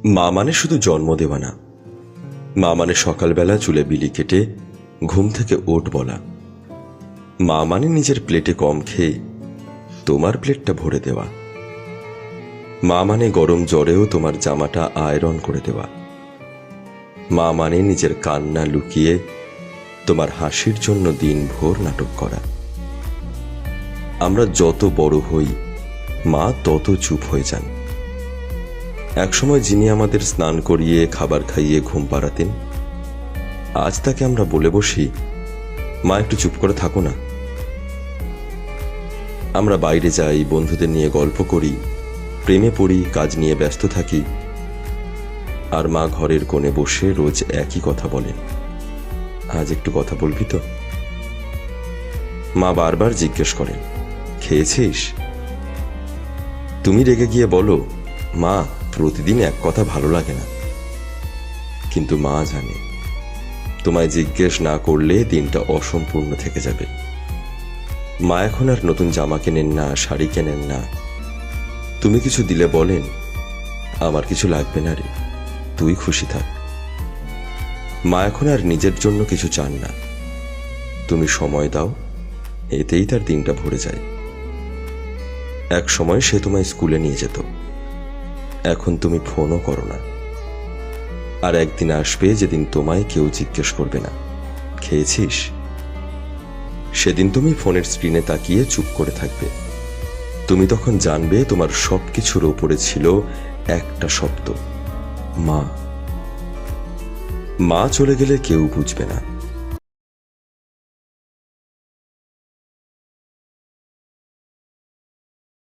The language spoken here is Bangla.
মা মানে শুধু জন্ম দেওয়া না। মা মানে সকালবেলা চুলে বিলি কেটে ঘুম থেকে ওঠ বলা। মা মানে নিজের প্লেটে কম খেয়ে তোমার প্লেটটা ভরে দেওয়া। মা মানে গরম জ্বরেও তোমার জামাটা আয়রন করে দেওয়া। মা মানে নিজের কান্না লুকিয়ে তোমার হাসির জন্য দিনভর নাটক করা। আমরা যত বড় হই মা তত চুপ হয়ে যান। একসময় যিনি আমাদের স্নান করিয়ে খাবার খাইয়ে ঘুম পাড়াতেন, আজ তাকে আমরা বলে বসি, মা একটু চুপ করে থাকো না। আমরা বাইরে যাই, বন্ধুদের নিয়ে গল্প করি, প্রেমে পড়ি, কাজ নিয়ে ব্যস্ত থাকি, আর মা ঘরের কোণে বসে রোজ একই কথা বলেন, আজ একটু কথা বলবি তো? মা বারবার জিজ্ঞেস করেন, খেয়েছিস? তুমি রেগে গিয়ে বলো, মা প্রতিদিন এক কথা ভালো লাগে না। কিন্তু মা জানে তোমায় জিজ্ঞেস না করলে দিনটা অসম্পূর্ণ থেকে যাবে। মা এখন আর নতুন জামা কেনেন না, শাড়ি কেনেন না। তুমি কিছু দিলে বলেন, আমার কিছু লাগবে না রে, তুই খুশি থাক। মা এখন আর নিজের জন্য কিছু চান না, তুমি সময় দাও, এতেই তার দিনটা ভরে যায়। এক সময় সে তোমায় স্কুলে নিয়ে যেত, এখন তুমি ফোনও করো না। আর একদিন আসবে যেদিন তোমায় কেউ জিজ্ঞেস করবে না, খেয়েছিস? সেদিন তুমি ফোনের স্ক্রিনে তাকিয়ে চুপ করে থাকবে। তুমি তখন জানবে তোমার সবকিছুর ওপরে ছিল একটা শব্দ, মা। মা চলে গেলে কেউ বুঝবে না,